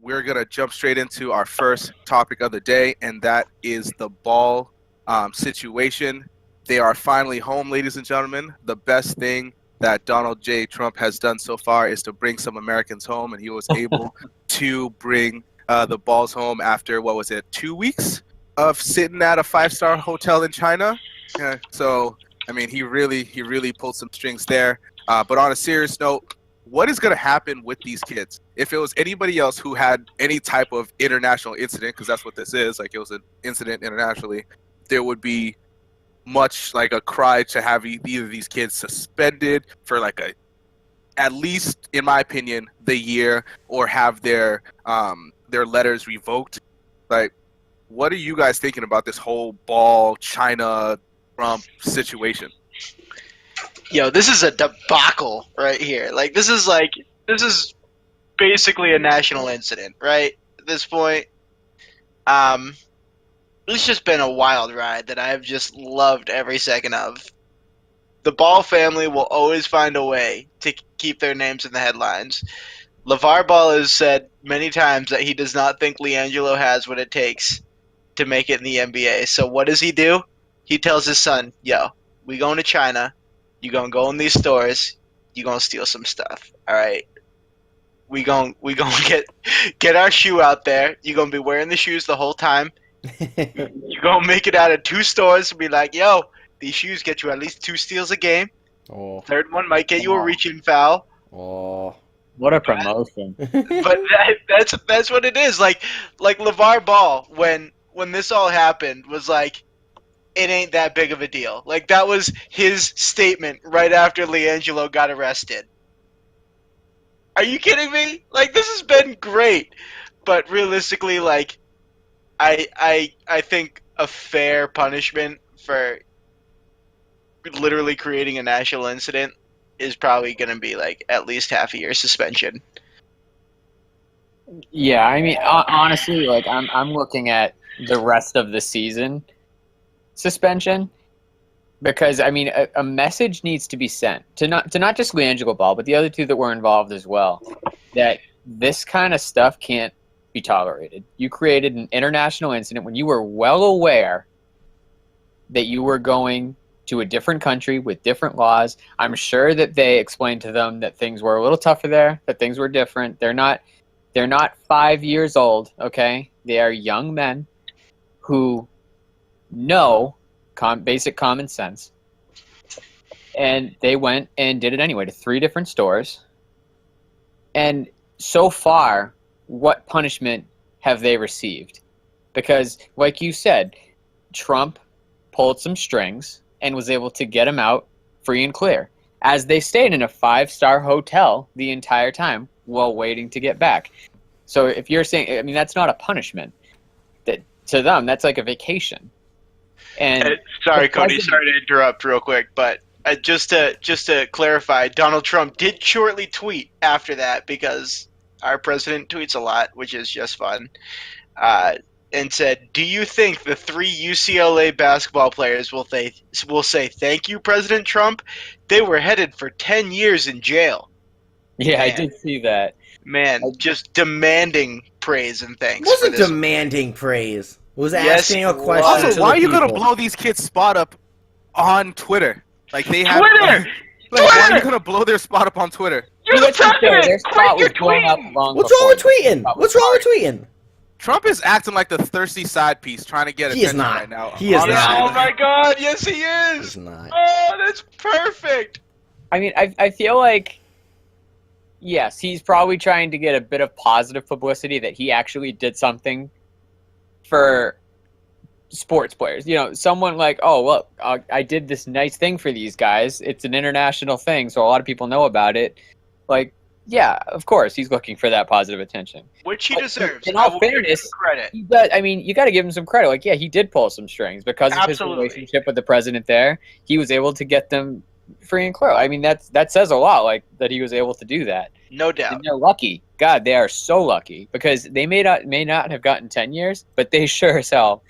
we're going to jump straight into our first topic of the day, and that is the ball situation. They are finally home, ladies and gentlemen. The best thing that Donald J. Trump has done so far is to bring some Americans home, and he was able to bring the balls home after, 2 weeks of sitting at a 5-star hotel in China. So, I mean, he really pulled some strings there. But on a serious note, what is going to happen with these kids? If it was anybody else who had any type of international incident, because that's what this is, like it was an incident internationally, there would be much like a cry to have either of these kids suspended for like at least, in my opinion, the year, or have their letters revoked. Like, what are you guys thinking about this whole ball China Trump situation? Yo, this is a debacle right here. Like, this is basically a national incident, right? At this point, it's just been a wild ride that I've just loved every second of. The Ball family will always find a way to keep their names in the headlines. LeVar Ball has said many times that he does not think LiAngelo has what it takes to make it in the NBA. So what does he do? He tells his son, yo, we going to China. You gonna go in these stores. You gonna steal some stuff. All right. We gonna get our shoe out there. You gonna be wearing the shoes the whole time. You gonna make it out of 2 stores and be like, yo, these shoes get you at least 2 steals a game. Oh. Third one might get you a reach-in foul. Oh. What a promotion! But that's what it is. Like LeVar Ball when this all happened was like, it ain't that big of a deal. Like, that was his statement right after LiAngelo got arrested. Are you kidding me? Like, this has been great. But realistically, like, I think a fair punishment for literally creating a national incident is probably going to be, like, at least half a year suspension. Yeah, I mean, honestly, like I'm looking at the rest of the season suspension, because I mean a message needs to be sent to not just LiAngelo Ball, but the other 2 that were involved as well, that this kind of stuff can't be tolerated. You created an international incident when you were well aware that you were going to a different country with different laws. I'm sure that they explained to them that things were a little tougher there, that things were different. They're not 5 years old, okay? They are young men who know basic common sense, and they went and did it anyway to 3 different stores. And so far, what punishment have they received? Because, like you said, Trump pulled some strings and was able to get them out free and clear, as they stayed in a 5-star hotel the entire time while waiting to get back. So if you're saying, I mean, that's not a punishment. That to them, that's like a vacation. And sorry, Cody, sorry to interrupt real quick, but just to clarify, Donald Trump did shortly tweet after that, because our president tweets a lot, which is just fun, and said, "Do you think the 3 UCLA basketball players will say thank you, President Trump? They were headed for 10 years in jail." Yeah, Man. I did see that. Man, just demanding praise and thanks. It wasn't demanding praise. It was asking a question. Also, to why the are you gonna people. blow these kids' spot up on Twitter? Like, they have Twitter! Like, why are you gonna blow their spot up on Twitter? You're the president! Their spot was blown up long What's wrong with before. tweeting? What's wrong with tweeting? Trump is acting like the thirsty side piece, trying to get He is attention not. right now. He is Honestly. not. Oh my God! Yes, he is. He's not. Oh, that's perfect. I mean, I feel like, yes, he's probably trying to get a bit of positive publicity that he actually did something for sports players. You know, someone like, oh, look, I did this nice thing for these guys. It's an international thing, so a lot of people know about it. Like, yeah, of course, he's looking for that positive attention. Which he deserves. In I all will give him fairness, credit. you got to give him some credit. Like, yeah, he did pull some strings because of Absolutely. his relationship with the president there. He was able to get them free and clear. I mean, that says a lot, like, that he was able to do that. No doubt. And they're lucky. God, they are so lucky, because they may not have gotten 10 years, but they sure as hell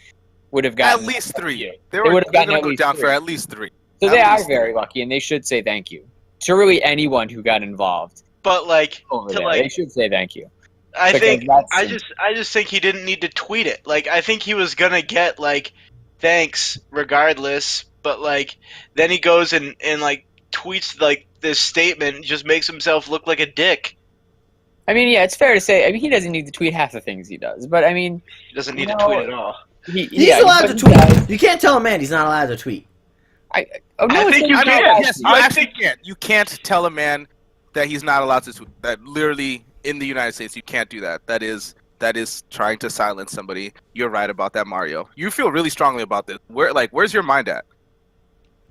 would have gotten At least 3. They would have gotten gonna at go least down 3. for at least 3. So At they are least very lucky, and they should say thank you to really anyone who got involved But like, over to there. like, They should say thank you. I Because think that's I just think he didn't need to tweet it. Like I think he was gonna get like thanks regardless, but like then he goes and like tweets like this statement and just makes himself look like a dick. I mean, yeah, it's fair to say. I mean, he doesn't need to tweet half the things he does, but I mean, He doesn't you need to know, tweet at all. He's allowed to tweet. You can't tell a man he's not allowed to tweet. Oh no, I it's think not you about can. that. Yes, you I actually think- can't. You can't tell a man that he's not allowed to tweet. That literally in the United States, you can't do that. That is trying to silence somebody. You're right about that, Mario. You feel really strongly about this. Where's your mind at?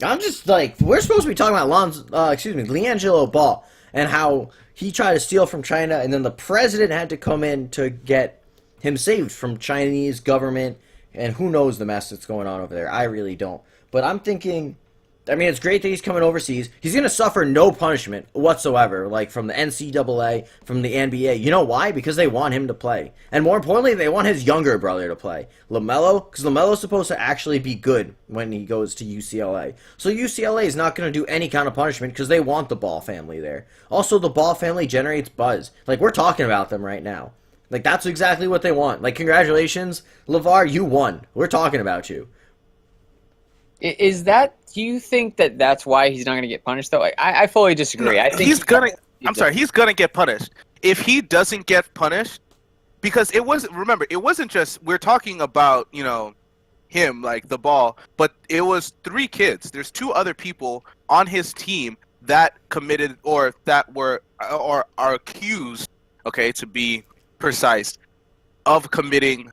I'm just like, we're supposed to be talking about LiAngelo Ball and how he tried to steal from China, and then the president had to come in to get him saved from Chinese government, and who knows the mess that's going on over there. I really don't. But I'm thinking, I mean, it's great that he's coming overseas. He's going to suffer no punishment whatsoever, like from the NCAA, from the NBA. You know why? Because they want him to play. And more importantly, they want his younger brother to play. LaMelo, because LaMelo's supposed to actually be good when he goes to UCLA. So UCLA is not going to do any kind of punishment because they want the Ball family there. Also, the Ball family generates buzz. Like, we're talking about them right now. Like, that's exactly what they want. Like, congratulations, LeVar, you won. We're talking about you. Is that? Do you think that that's why he's not going to get punished? Though, like, I fully disagree. I think He's gonna get punished. If he doesn't get punished, because it wasn't just, we're talking about, him, like the Ball, but it was 3 kids. There's 2 other people on his team that committed or that were or are accused, okay, to be precise, of committing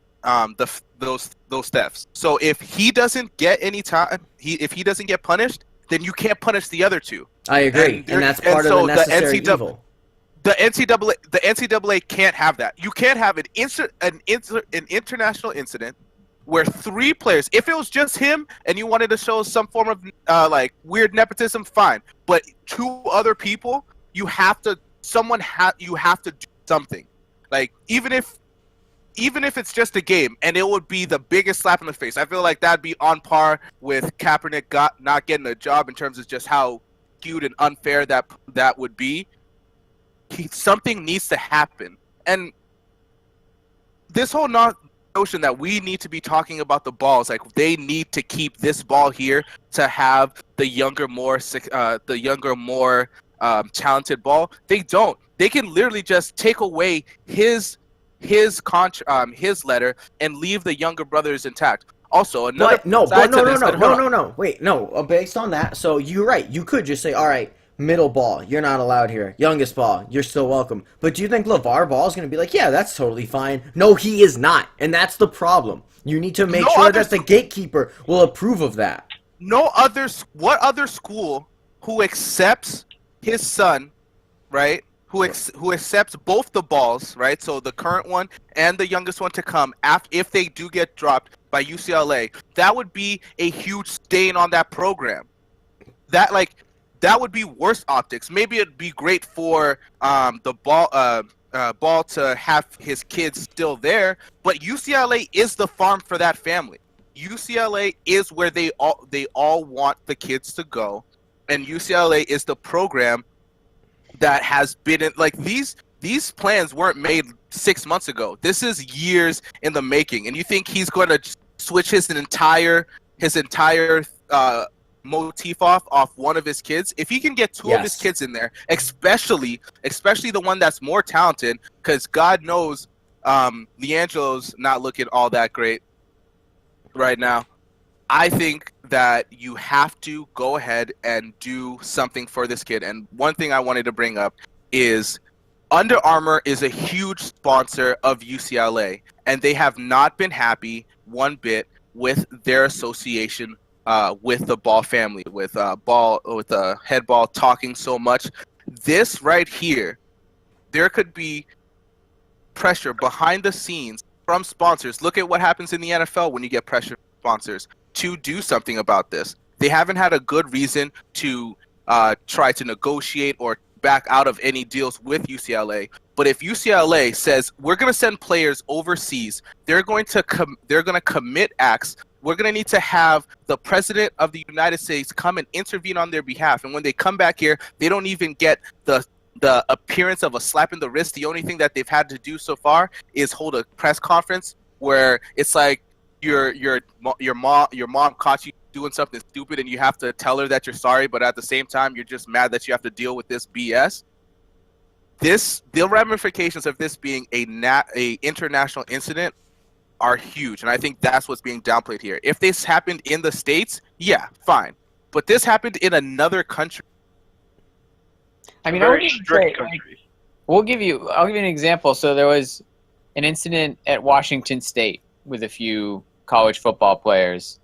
those thefts. So if he doesn't get any time, if he doesn't get punished, then you can't punish the other 2. I agree, and that's part of the necessary evil. The NCAA can't have that. You can't have an international incident where 3 players. If it was just him and you wanted to show some form of like weird nepotism, fine. But 2 other people, you have to do something. Like even if it's just a game, and it would be the biggest slap in the face. I feel like that'd be on par with Kaepernick not getting a job in terms of just how skewed and unfair that would be. Something needs to happen. And this whole notion that we need to be talking about the balls, like they need to keep this ball here to have the younger, more talented ball. They don't. They can literally just take away his letter and leave the younger brothers intact. Also, another no. Wait, no. Based on that, so you're right. You could just say, all right, middle Ball, you're not allowed here. Youngest Ball, you're still welcome. But do you think LeVar Ball is going to be like, yeah, that's totally fine? No, he is not, and that's the problem. You need to make sure that the gatekeeper will approve of that. What other school who accepts his son, right? Who accepts both the Balls, right? So the current one and the youngest one to come if they do get dropped by UCLA, that would be a huge stain on that program. That would be worse optics. Maybe it'd be great for the Ball to have his kids still there, but UCLA is the farm for that family. UCLA is where they all want the kids to go, and UCLA is the program that has been in, like, these plans weren't made 6 months ago. This is years in the making, and you think he's going to switch his entire motif off one of his kids? If he can get 2 of his kids in there, especially the one that's more talented, because God knows LiAngelo's not looking all that great right now. I think that you have to go ahead and do something for this kid. And one thing I wanted to bring up is Under Armour is a huge sponsor of UCLA, and they have not been happy one bit with their association with the Ball family, with Head Ball talking so much. This right here, there could be pressure behind the scenes from sponsors. Look at what happens in the NFL when you get pressure from sponsors to do something about this. They haven't had a good reason to try to negotiate or back out of any deals with UCLA. But if UCLA says we're going to send players overseas, they're going to commit acts. We're going to need to have the president of the United States come and intervene on their behalf. And when they come back here, they don't even get the the appearance of a slap in the wrist. The only thing that they've had to do so far is hold a press conference where it's like your mom caught you doing something stupid and you have to tell her that you're sorry, but at the same time you're just mad that you have to deal with this BS. The ramifications of this being a international incident are huge, and I think that's what's being downplayed here. If this happened in the States, yeah, fine, but this happened in another country. I mean, Very strict country. I'll give you an example. So there was an incident at Washington State with a few college football players,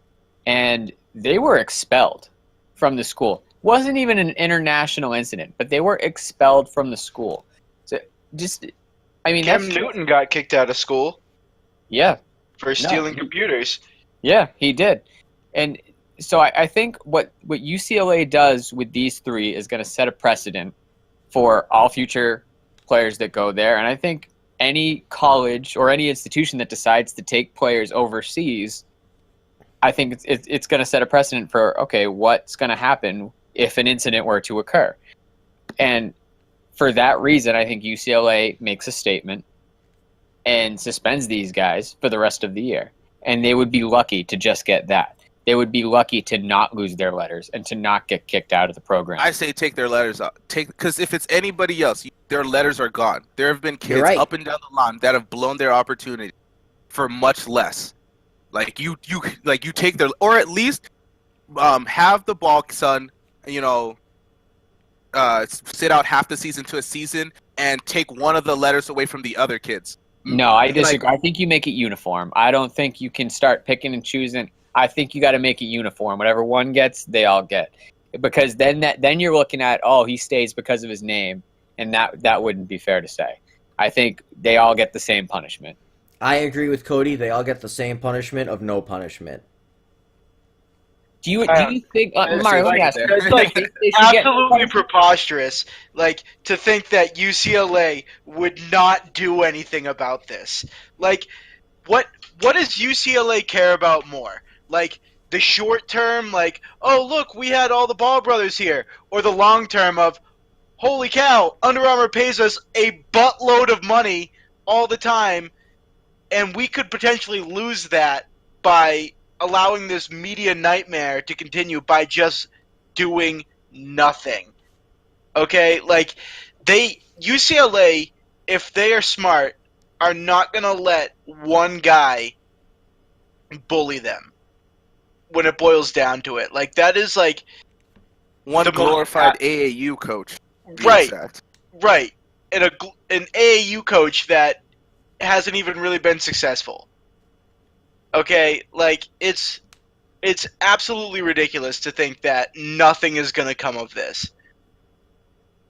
and they were expelled from the school. Wasn't even an international incident, but they were expelled from the school. So Cam Newton got kicked out of school. Yeah. For stealing computers. Yeah, he did. And so I think what UCLA does with these three is going to set a precedent for all future players that go there. And I think any college or any institution that decides to take players overseas, I think it's going to set a precedent for, okay, what's going to happen if an incident were to occur. And for that reason, I think UCLA makes a statement and suspends these guys for the rest of the year. And they would be lucky to just get that. They would be lucky to not lose their letters and to not get kicked out of the program. I say take their letters out. Because if it's anybody else, their letters are gone. There have been kids up and down the line that have blown their opportunity for much less. Like you take their, or at least have the ball, son. Sit out half the season to a season and take one of the letters away from the other kids. No, I disagree. I think you make it uniform. I don't think you can start picking and choosing. I think you got to make it uniform. Whatever one gets, they all get. Because then you're looking at, he stays because of his name, and that wouldn't be fair to say. I think they all get the same punishment. I agree with Cody. They all get the same punishment of no punishment. Do you think, Mario? Let me ask you. It's absolutely preposterous, to think that UCLA would not do anything about this. What does UCLA care about more? The short term, look, we had all the Ball brothers here, or the long term of, holy cow, Under Armour pays us a buttload of money all the time, and we could potentially lose that by allowing this media nightmare to continue by just doing nothing. Okay? UCLA, if they are smart, are not going to let one guy bully them when it boils down to it. That is one glorified AAU coach. Right. And an AAU coach that hasn't even really been successful. Okay, it's absolutely ridiculous to think that nothing is going to come of this.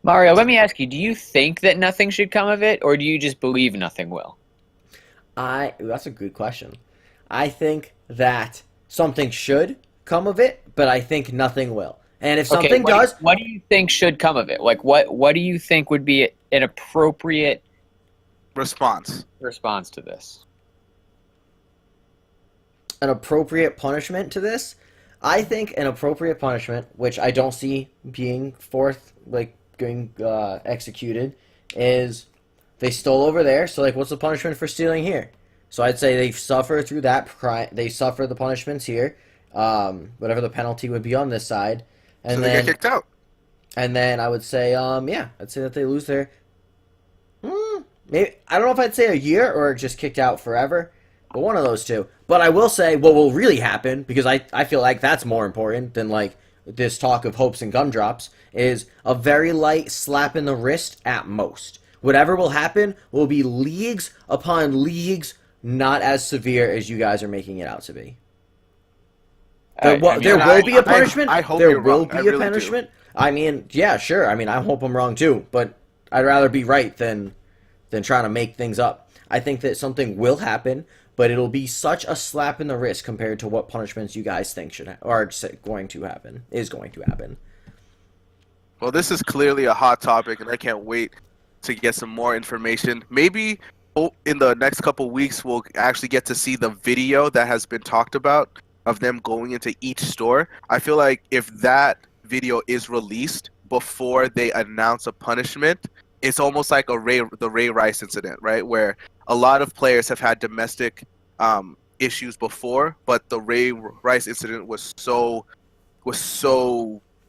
Mario, let me ask you, do you think that nothing should come of it, or do you just believe nothing will? That's a good question. I think that something should come of it, but I think nothing will. And if something does... What do you think should come of it? What do you think would be an appropriate... response to this? An appropriate punishment to this? I think an appropriate punishment, which I don't see being executed, is they stole over there. So what's the punishment for stealing here? So I'd say they suffer through that crime. They suffer the punishments here, whatever the penalty would be on this side, and so then they get kicked out. And then I would say, I'd say that they lose their. Maybe I don't know if I'd say a year or just kicked out forever. But one of those two. But I will say what will really happen, because I feel like that's more important than this talk of hopes and gumdrops, is a very light slap in the wrist at most. Whatever will happen will be leagues upon leagues, not as severe as you guys are making it out to be. There will be a punishment. I hope there will wrong. be a punishment. Do. I mean, yeah, sure. I mean, I hope I'm wrong too, but I'd rather be right than trying to make things up. I think that something will happen, but it'll be such a slap in the wrist compared to what punishments you guys think is going to happen. Well, this is clearly a hot topic, and I can't wait to get some more information. Maybe in the next couple weeks, we'll actually get to see the video that has been talked about of them going into each store. I feel like if that video is released before they announce a punishment, it's almost like the Ray Rice incident, right? Where a lot of players have had domestic issues before, but the Ray Rice incident was so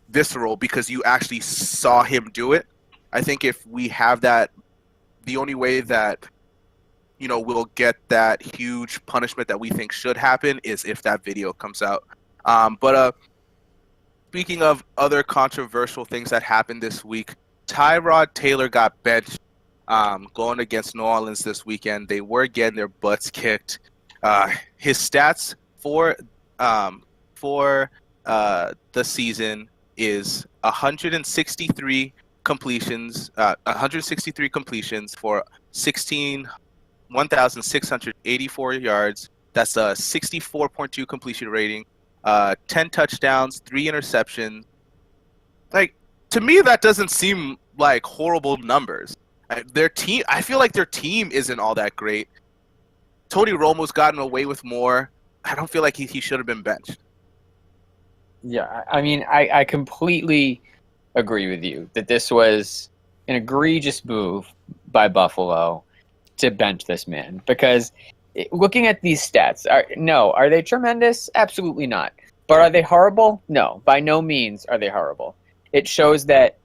visceral because you actually saw him do it. I think if we have that, the only way that we'll get that huge punishment that we think should happen is if that video comes out. But speaking of other controversial things that happened this week, Tyrod Taylor got benched going against New Orleans this weekend. They were getting their butts kicked. His stats for the season is 163 completions for 1,684 yards. That's a 64.2 completion rating. 10 touchdowns, 3 interceptions. Like, to me, that doesn't seem like horrible numbers. Their team, I feel like their team isn't all that great. Tony Romo's gotten away with more. I don't feel like he should have been benched. Yeah, I mean, I completely agree with you that this was an egregious move by Buffalo to bench this man, because looking at these stats, are they tremendous? Absolutely not. But are they horrible? No, by no means are they horrible. It shows that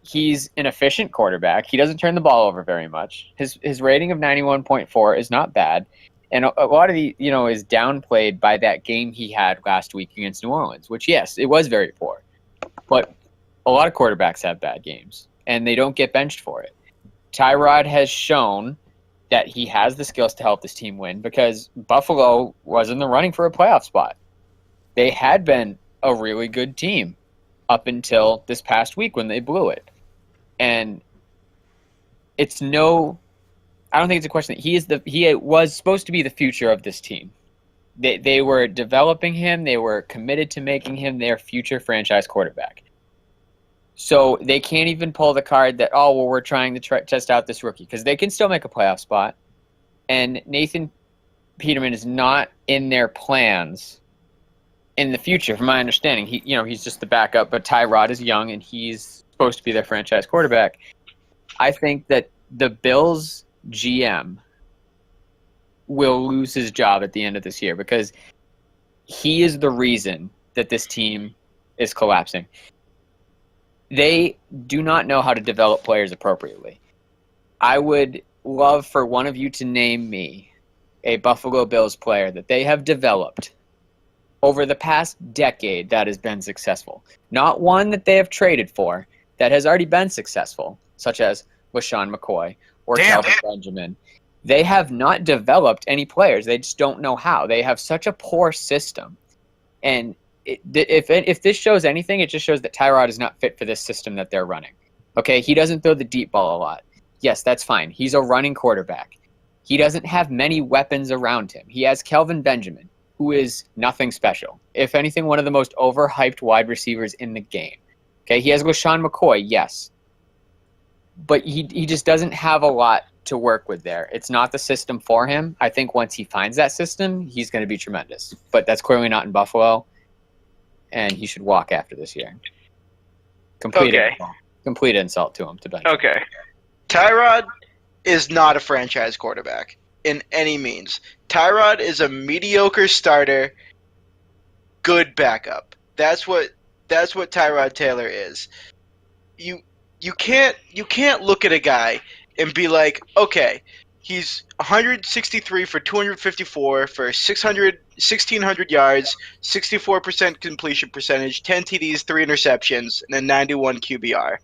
he's an efficient quarterback. He doesn't turn the ball over very much. His rating of 91.4 is not bad. And a lot of is downplayed by that game he had last week against New Orleans, which, yes, it was very poor. But a lot of quarterbacks have bad games, and they don't get benched for it. Tyrod has shown that he has the skills to help this team win, because Buffalo was in the running for a playoff spot. They had been a really good team up until this past week when they blew it. And I don't think it's a question that he was supposed to be the future of this team. They were developing him. They were committed to making him their future franchise quarterback. So they can't even pull the card that, we're trying to test out this rookie, because they can still make a playoff spot. And Nathan Peterman is not in their plans in the future, from my understanding. He's just the backup, but Tyrod is young and he's supposed to be their franchise quarterback. I think that the Bills GM will lose his job at the end of this year, because he is the reason that this team is collapsing. They do not know how to develop players appropriately. I would love for one of you to name me a Buffalo Bills player that they have developed over the past decade that has been successful. Not one that they have traded for that has already been successful, such as LaShawn McCoy or Kelvin Benjamin. They have not developed any players. They just don't know how. They have such a poor system. And if this shows anything, it just shows that Tyrod is not fit for this system that they're running. Okay, he doesn't throw the deep ball a lot. Yes, that's fine. He's a running quarterback. He doesn't have many weapons around him. He has Kelvin Benjamin, who is nothing special. If anything, one of the most overhyped wide receivers in the game. Okay, he has LaShawn McCoy, yes. But he just doesn't have a lot to work with there. It's not the system for him. I think once he finds that system, he's going to be tremendous. But that's clearly not in Buffalo, and he should walk after this year. Complete insult to him to bench. Okay. Tyrod is not a franchise quarterback in any means. Tyrod is a mediocre starter, good backup. That's what Tyrod Taylor is. You can't look at a guy and be like, okay, he's 163 for 254 for 1,600 yards, 64% completion percentage, 10 TDs, 3 interceptions, and a 91 QBR.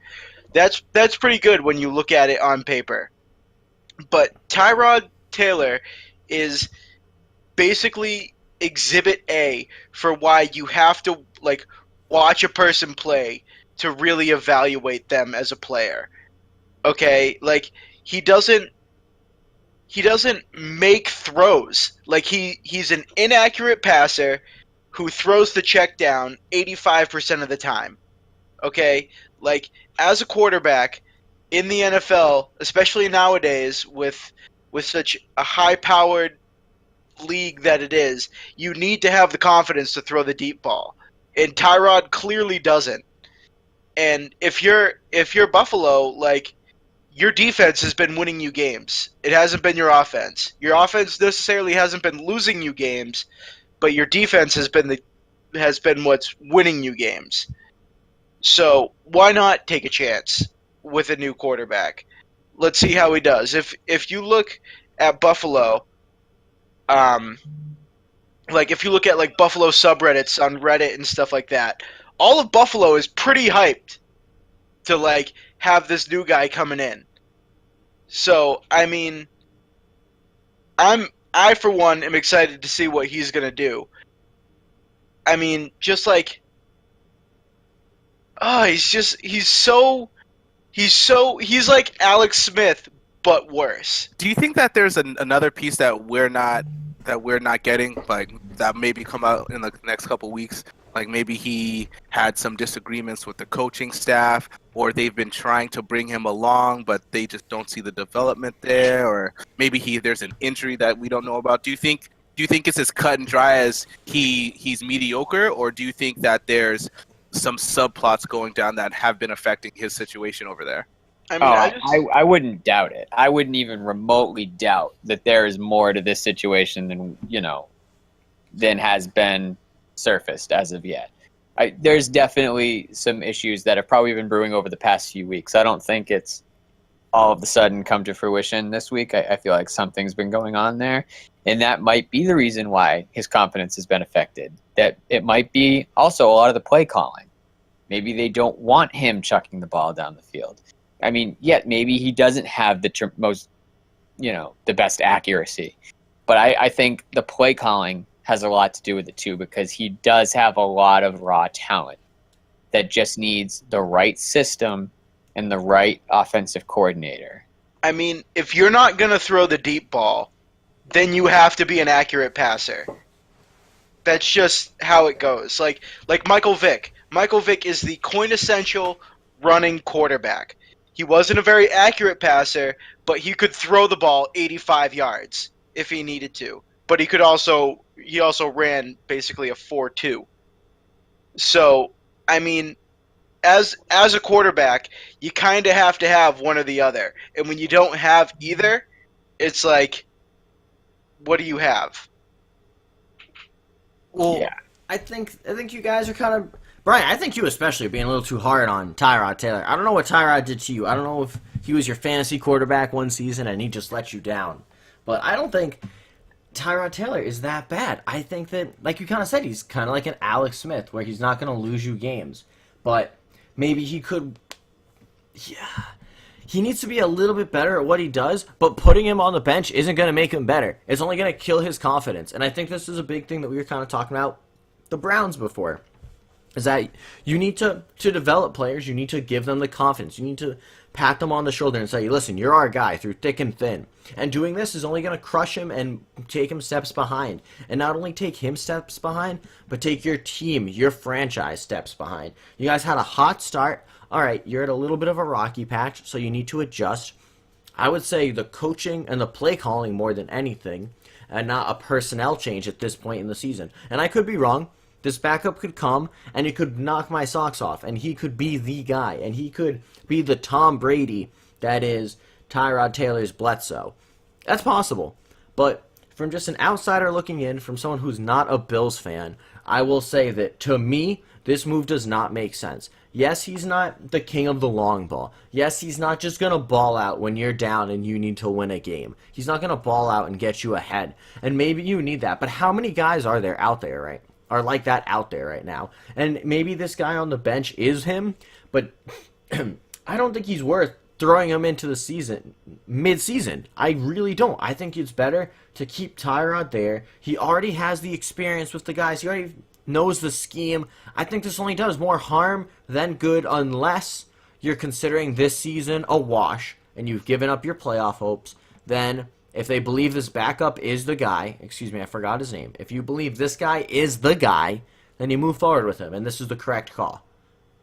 That's pretty good when you look at it on paper. But Tyrod Taylor is basically exhibit A for why you have to watch a person play to really evaluate them as a player. Okay, he doesn't make throws. He's an inaccurate passer who throws the check down 85% of the time. Okay, as a quarterback in the NFL, especially nowadays with such a high-powered league that it is, you need to have the confidence to throw the deep ball. And Tyrod clearly doesn't. And if you're Buffalo, like, your defense has been winning you games. It hasn't been your offense. Your offense necessarily hasn't been losing you games, but your defense has been what's winning you games. So why not take a chance with a new quarterback? Let's see how he does. If you look at Buffalo, like if you look at like Buffalo subreddits on Reddit and stuff like that, all of Buffalo is pretty hyped to like have this new guy coming in. So I mean, I for one am excited to see what he's gonna do. I mean, just like, he's like Alex Smith but worse. Do you think that there's another piece that we're not getting, like that maybe come out in the next couple weeks? Like maybe he had some disagreements with the coaching staff, or they've been trying to bring him along, but they just don't see the development there, or maybe there's an injury that we don't know about. Do you think it's as cut and dry as he's mediocre, or do you think that there's some subplots going down that have been affecting his situation over there? I mean, I wouldn't doubt it. I wouldn't even remotely doubt that there is more to this situation than has been surfaced as of yet. There's definitely some issues that have probably been brewing over the past few weeks. I don't think it's all of a sudden come to fruition this week. I feel like something's been going on there, and that might be the reason why his confidence has been affected. That it might be also a lot of the play calling. Maybe they don't want him chucking the ball down the field. I mean, yet maybe he doesn't have the best accuracy. But I think the play calling has a lot to do with it too, because he does have a lot of raw talent that just needs the right system and the right offensive coordinator. I mean, if you're not going to throw the deep ball, then you have to be an accurate passer. That's just how it goes. Like Michael Vick. Michael Vick is the quintessential running quarterback. He wasn't a very accurate passer, but he could throw the ball 85 yards if he needed to. But he also ran basically a 4.2. So, I mean, as a quarterback, you kind of have to have one or the other. And when you don't have either, it's like, what do you have? Well, Yeah. I think you guys are kind of Brian. I think you especially are being a little too hard on Tyrod Taylor. I don't know what Tyrod did to you. I don't know if he was your fantasy quarterback one season and he just let you down. But I don't think Tyrod Taylor is that bad. I think that, like you kind of said, he's kind of like an Alex Smith, where he's not going to lose you games. But maybe he could. Yeah. He needs to be a little bit better at what he does, but putting him on the bench isn't going to make him better. It's only going to kill his confidence. And I think this is a big thing that we were kind of talking about the Browns before, is that you need to develop players. You need to give them the confidence. You need to pat them on the shoulder and say, listen, you're our guy through thick and thin. And doing this is only going to crush him and take him steps behind. And not only take him steps behind, but take your team, your franchise steps behind. You guys had a hot start. All right, you're at a little bit of a rocky patch, so you need to adjust. I would say the coaching and the play calling more than anything, and not a personnel change at this point in the season. And I could be wrong. This backup could come, and it could knock my socks off, and he could be the guy, and he could be the Tom Brady that is Tyrod Taylor's Bledsoe. That's possible. But from just an outsider looking in, from someone who's not a Bills fan, I will say that, to me, this move does not make sense. Yes, he's not the king of the long ball. Yes, he's not just going to ball out when you're down and you need to win a game. He's not going to ball out and get you ahead. And maybe you need that. But how many guys are there out there, right? Are like that out there right now? And maybe this guy on the bench is him, but I don't think he's worth throwing him into the season, mid-season. I really don't. I think it's better to keep Tyrod there. He already has the experience with the guys. He already knows the scheme. I think this only does more harm than good, unless you're considering this season a wash and you've given up your playoff hopes. Then, if they believe this backup is the guy, excuse me, I forgot his name. If you believe this guy is the guy, then you move forward with him, and this is the correct call.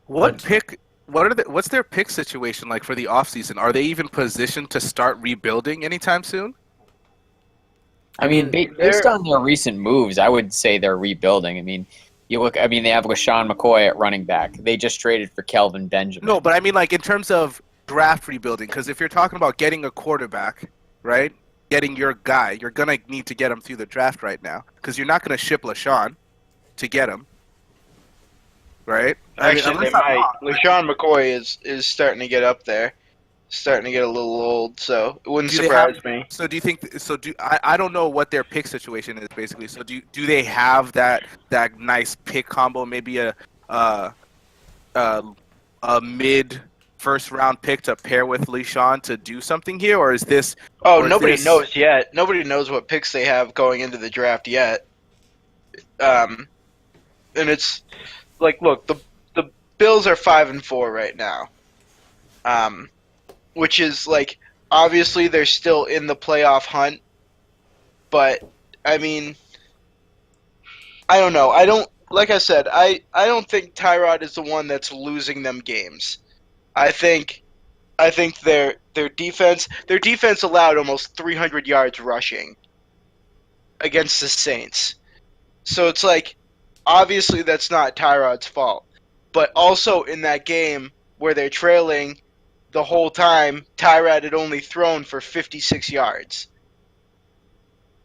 What's their pick situation like for the offseason? Are they even positioned to start rebuilding anytime soon? I mean, based on their recent moves, I would say they're rebuilding. I mean, You look. I mean, they have LaShawn McCoy at running back. They just traded for Kelvin Benjamin. No, but I mean, like, in terms of draft rebuilding, because if you're talking about getting a quarterback, right, getting your guy, you're going to need to get him through the draft right now, because you're not going to ship LaShawn to get him, right? Actually, unless they I'm might. wrong. LaShawn McCoy is starting to get up there. Starting to get a little old, so it wouldn't Do they surprise have- me. So do you think? So do I don't know what their pick situation is basically. So do they have that nice pick combo? Maybe a mid first round pick to pair with LeSean to do something here, or is this? Oh, or is nobody this- knows yet. Nobody knows what picks they have going into the draft yet. And it's like, look, the Bills are 5-4 right now. Which is like, obviously they're still in the playoff hunt, but I mean, I don't know. Like I said, I don't think Tyrod is the one that's losing them games. I think their defense allowed almost 300 yards rushing against the Saints. So it's like, obviously that's not Tyrod's fault. But also in that game where they're trailing the whole time, Tyrod had only thrown for 56 yards.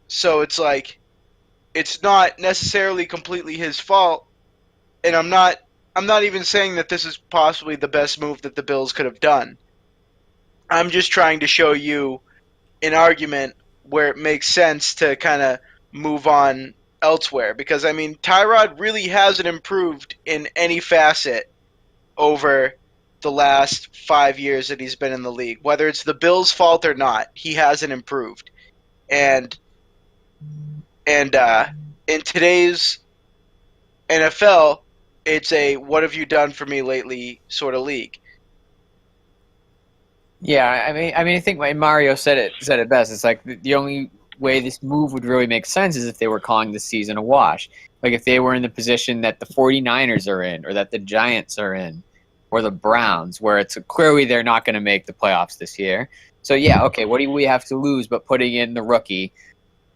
So it's like, it's not necessarily completely his fault, and I'm not even saying that this is possibly the best move that the Bills could have done. I'm just trying to show you an argument where it makes sense to kind of move on elsewhere, because I mean, Tyrod really hasn't improved in any facet over the last 5 years that he's been in the league. Whether it's the Bills' fault or not, he hasn't improved. And in today's NFL, it's a "what have you done for me lately" sort of league. Yeah, I mean, I think Mario said it best. It's like the only way this move would really make sense is if they were calling the season a wash. Like if they were in the position that the 49ers are in, or that the Giants are in, or the Browns, where it's clearly they're not going to make the playoffs this year. So yeah, okay, what do we have to lose but putting in the rookie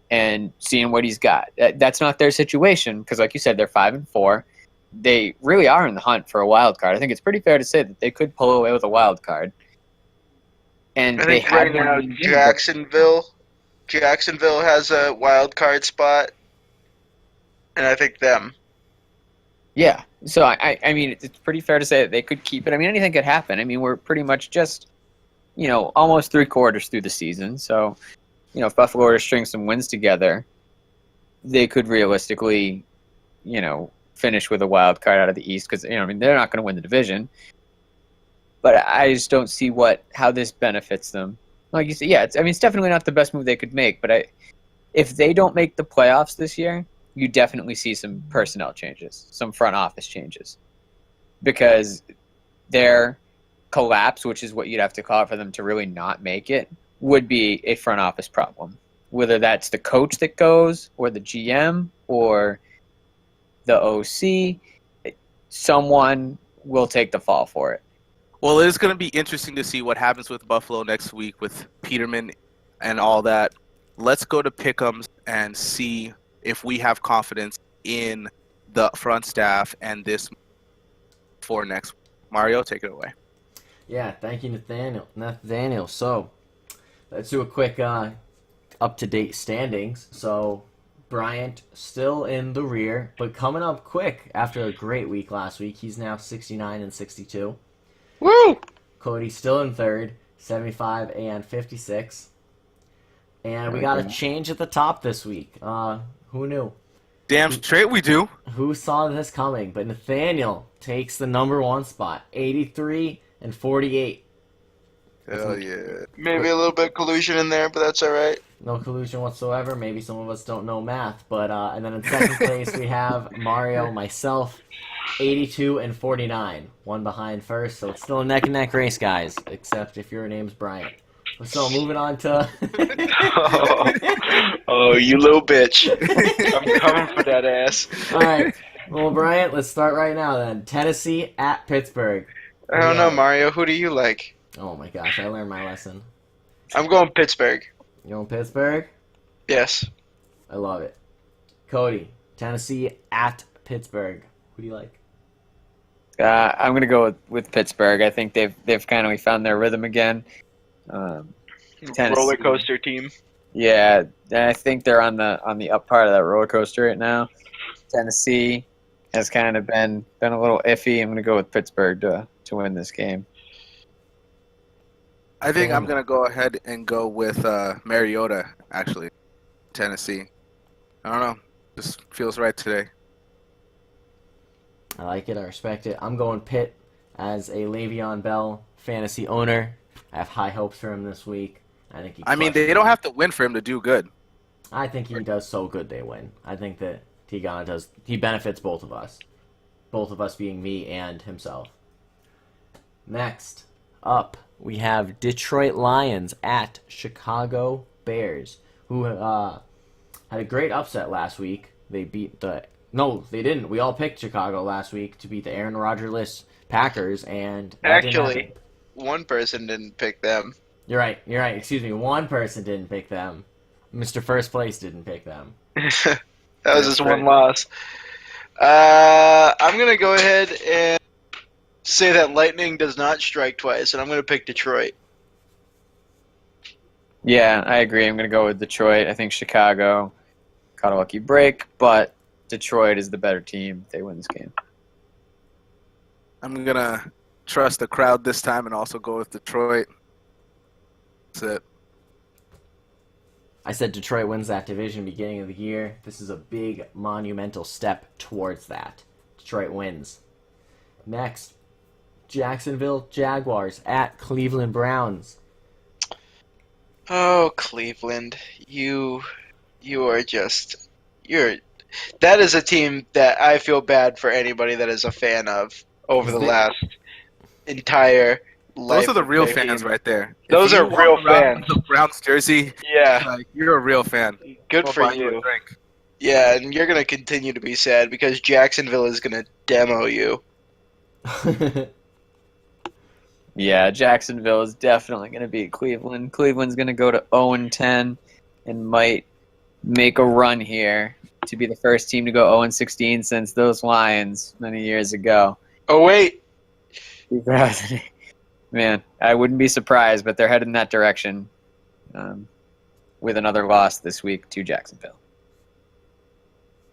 and seeing what he's got? That's not their situation, because like you said, they're 5-4. They really are in the hunt for a wild card. I think it's pretty fair to say that they could pull away with a wild card. And I they think right have now Jacksonville has a wild card spot, and I think them. Yeah, so I mean, it's pretty fair to say that they could keep it. I mean, anything could happen. I mean, we're pretty much just, almost 3/4 through the season. So, if Buffalo were to string some wins together, they could realistically, finish with a wild card out of the East, because I mean, they're not going to win the division. But I just don't see how this benefits them. Like you said, yeah, it's definitely not the best move they could make. But if they don't make the playoffs this year, you definitely see some personnel changes, some front office changes, because their collapse, which is what you'd have to call it for them to really not make it, would be a front office problem. Whether that's the coach that goes, or the GM, or the OC, someone will take the fall for it. Well, it is going to be interesting to see what happens with Buffalo next week with Peterman and all that. Let's go to Pick'ems and see if we have confidence in the front staff and this for next. Mario, take it away. Yeah, thank you, Nathaniel. So, let's do a quick up-to-date standings. So, Bryant still in the rear, but coming up quick after a great week last week. He's now 69-62. Woo! Cody still in third, 75 and 56. And we got a change at the top this week. Who knew? Damn straight we do. Who saw this coming? But Nathaniel takes the number one spot, 83 and 48. Hell yeah. Maybe a little bit of collusion in there, but that's all right. No collusion whatsoever. Maybe some of us don't know math. But and then in second place we have Mario, myself, 82 and 49. One behind first, so it's still a neck and neck race, guys. Except if your name's Bryant. So moving on to. Oh, you little bitch! I'm coming for that ass. All right. Well, Bryant, let's start right now then. Tennessee at Pittsburgh. I don't know, Mario. Who do you like? Oh my gosh, I learned my lesson. I'm going Pittsburgh. You going Pittsburgh? Yes. I love it. Cody, Tennessee at Pittsburgh. Who do you like? I'm gonna go with Pittsburgh. I think they've kind of found their rhythm again. Tennessee. Roller coaster team. Yeah, and I think they're on the up part of that roller coaster right now. Tennessee has kind of been a little iffy. I'm gonna go with Pittsburgh to win this game. I think I'm gonna go ahead and go with Mariota. Actually, Tennessee. I don't know. Just feels right today. I like it. I respect it. I'm going Pitt as a Le'Veon Bell fantasy owner. I have high hopes for him this week. I think They don't have to win for him to do good. I think he does so good they win. I think that Tigana does. He benefits both of us. Both of us being me and himself. Next up, we have Detroit Lions at Chicago Bears, who had a great upset last week. They beat the... No, they didn't. We all picked Chicago last week to beat the Aaron Rodgers-less Packers, and that didn't Actually, happen. one person didn't pick them. You're right. Excuse me. One person didn't pick them. Mr. First Place didn't pick them. That was just one loss. I'm going to go ahead and say that lightning does not strike twice, and I'm going to pick Detroit. Yeah, I agree. I'm gonna go with Detroit. I think Chicago caught a lucky break, but Detroit is the better team. They win this game. I'm gonna trust the crowd this time and also go with Detroit. That's it. I said Detroit wins that division beginning of the year. This is a big, monumental step towards that. Detroit wins. Next, Jacksonville Jaguars at Cleveland Browns. Oh, Cleveland, you are just that is a team that I feel bad for anybody that is a fan of over the last entire life. Those are the real of their fans team. right there. Those If you are walk real around fans. with the Browns jersey, Yeah, you're a real fan. good Go for buy a you. drink. Yeah, and you're gonna continue to be sad because Jacksonville is gonna demo you. Yeah, Jacksonville is definitely going to beat Cleveland. Cleveland's going to go to 0-10 and might make a run here to be the first team to go 0-16 since those Lions many years ago. Oh wait, Man, I wouldn't be surprised, but they're headed in that direction with another loss this week to Jacksonville.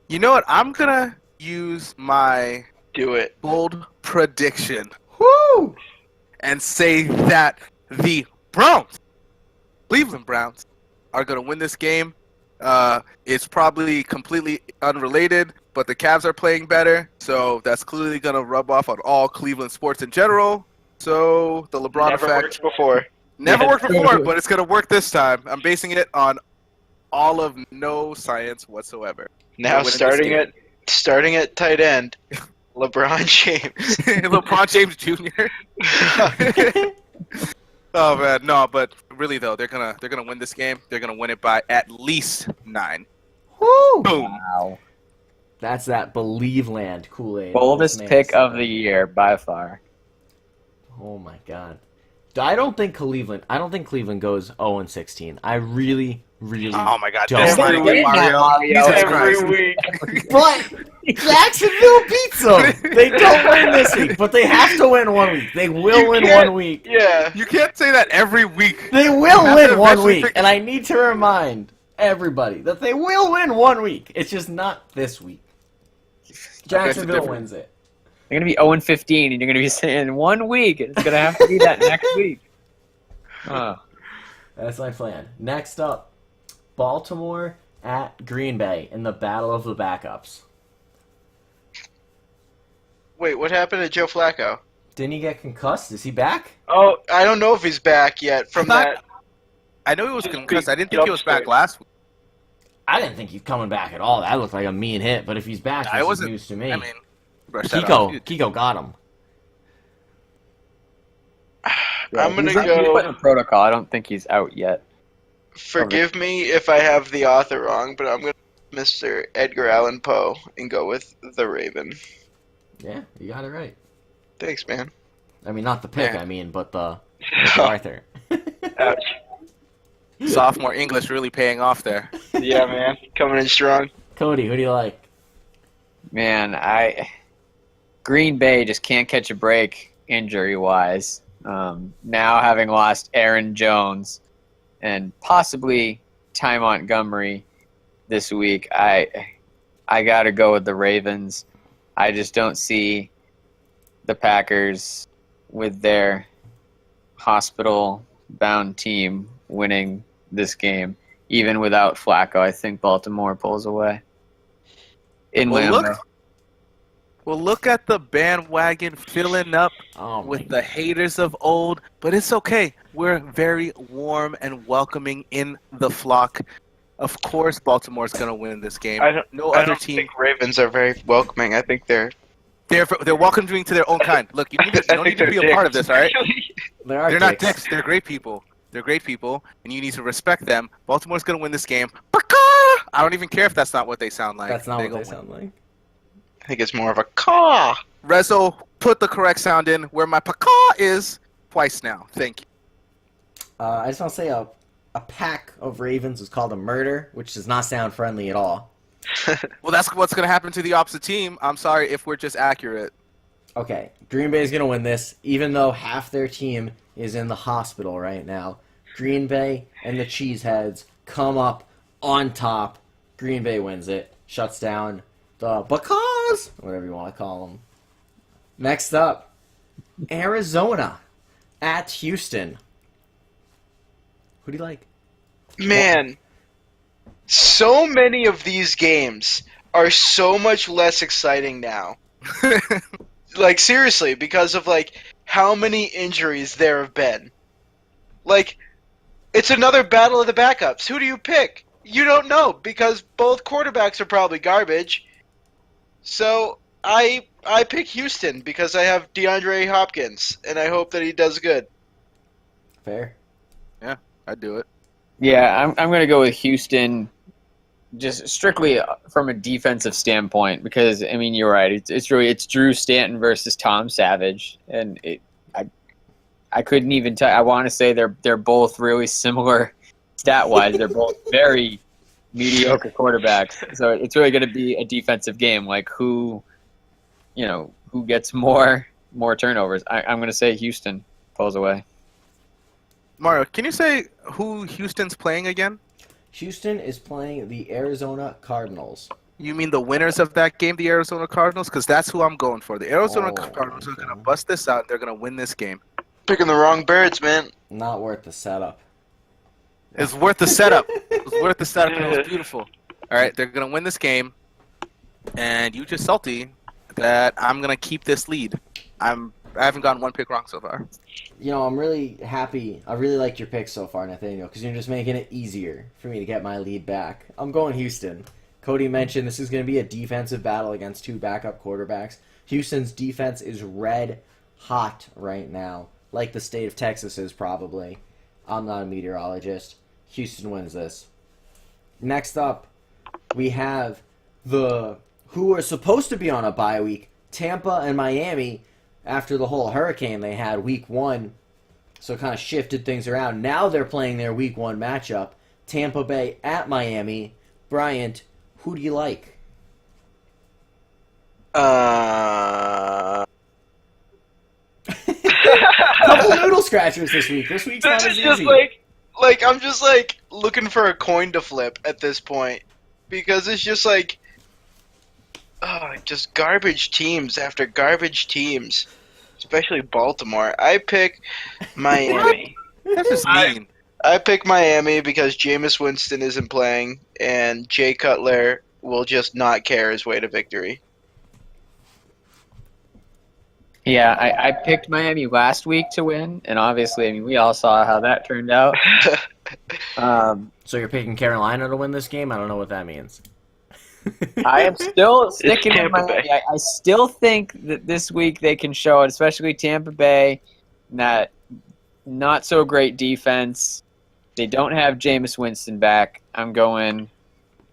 You know what? I'm gonna use my do it. bold prediction Woo! and say that the Cleveland Browns, are going to win this game. It's probably completely unrelated, but the Cavs are playing better, so that's clearly going to rub off on all Cleveland sports in general. So the LeBron Never effect worked before. never worked before, but it's going to work this time. I'm basing it on all of no science whatsoever. Now They're winning starting at tight end, LeBron James. LeBron James Jr. Oh man, no, but really though, they're gonna win this game. They're gonna win it by at least 9. Woo! Boom. Wow. That's that Believe Land Kool-Aid. Boldest This pick man of the year by far. Oh my god. I don't think Cleveland goes 0-16. I really Oh my God, Don't. this Every line, week. Mario. Jesus Every Christ. week. But Jacksonville beats them. They don't win this week, but they have to win one week. They will You win can't- one week. Yeah. You can't say that every week. They will Have win to one eventually week, pick- and I need to remind everybody that they will win one week. It's just not this week. Jacksonville different. wins it. They're going to be 0-15, and you're going to be saying 1 week. It's going to have to be that next week. Oh. That's my plan. Next up, Baltimore at Green Bay in the Battle of the Backups. Wait, what happened to Joe Flacco? Didn't he get concussed? Is he back? Oh, I don't know if he's back yet from that. I know he was Just concussed. beat I didn't think he was back upstairs. last week. I didn't think he's coming back at all. That looked like a mean hit, but if he's back, I this is wasn't. news to me. I mean, brush that off. Kiko got him. I'm gonna He's put go. in protocol. I don't think he's out yet. Forgive me if I have the author wrong, but I'm gonna Mr. Edgar Allan Poe and go with the Raven. Yeah, you got it right. Thanks, man. I mean, not the pick, Yeah. I mean, but the Arthur. Ouch. Sophomore English really paying off there. Yeah, man. Coming in strong. Cody, who do you like? Man, Green Bay just can't catch a break injury-wise. Now having lost Aaron Jones and possibly Ty Montgomery this week, I got to go with the Ravens. I just don't see the Packers with their hospital-bound team winning this game, even without Flacco. I think Baltimore pulls away. In Lambeau. Look at the bandwagon filling up with the haters of old, but it's okay. We're very warm and welcoming in the flock. Of course, Baltimore's going to win this game. I don't think Ravens are very welcoming. I think they're welcoming to their own kind. Look, you don't need to be a part of this, all right? They're not dicks. They're great people. They're great people, and you need to respect them. Baltimore's going to win this game. I don't even care if that's not what they sound like. That's not what they sound like. I think it's more of a caw. Rezo, put the correct sound in where my paka is twice now. Thank you. I just want to say a pack of Ravens is called a murder, which does not sound friendly at all. Well, that's what's going to happen to the opposite team. I'm sorry if we're just accurate. Okay, Green Bay is going to win this, even though half their team is in the hospital right now. Green Bay and the Cheeseheads come up on top. Green Bay wins it, shuts down the Buckeyes, whatever you want to call them. Next up, Arizona at Houston. Who do you like? Man, so many of these games are so much less exciting now. Like, seriously, because of, like, how many injuries there have been. Like, it's another battle of the backups. Who do you pick? You don't know, because both quarterbacks are probably garbage. So, I pick Houston because I have DeAndre Hopkins, and I hope that he does good. Fair. Yeah, I'd do it. Yeah, I'm going to go with Houston, just strictly from a defensive standpoint, because I mean you're right. It's Drew Stanton versus Tom Savage, and I couldn't even tell. I want to say they're both really similar stat wise. They're both very mediocre quarterbacks, so it's really going to be a defensive game. Like who gets more turnovers. I'm going to say Houston pulls away. Mario, can you say who Houston's playing again? Houston is playing the Arizona Cardinals. You mean the winners of that game, the Arizona Cardinals? Because that's who I'm going for. The Arizona Cardinals are going to bust this out. They're going to win this game. Picking the wrong birds, man. Not worth the setup. It's worth the setup. It was worth the setup, and it was beautiful. All right, they're going to win this game. And you just salty that I'm going to keep this lead. I haven't gotten one pick wrong so far. You know, I'm really happy. I really like your pick so far, Nathaniel, because you're just making it easier for me to get my lead back. I'm going Houston. Cody mentioned this is going to be a defensive battle against two backup quarterbacks. Houston's defense is red hot right now, like the state of Texas is probably. I'm not a meteorologist. Houston wins this. Next up, we have who are supposed to be on a bye week, Tampa and Miami. After the whole hurricane they had week one, so it kind of shifted things around. Now they're playing their week one matchup, Tampa Bay at Miami. Bryant, who do you like? Couple noodle scratchers this week. This week's not as easy. Like I'm just like looking for a coin to flip at this point, because it's just like, just garbage teams after garbage teams, especially Baltimore. I pick Miami. That's just mean. I pick Miami because Jameis Winston isn't playing, and Jay Cutler will just not care his way to victory. Yeah, I picked Miami last week to win, and obviously, I mean, we all saw how that turned out. So you're picking Carolina to win this game? I don't know what that means. I am still sticking with Miami. I still think that this week they can show it, especially Tampa Bay, that not so great defense. They don't have Jameis Winston back. I'm going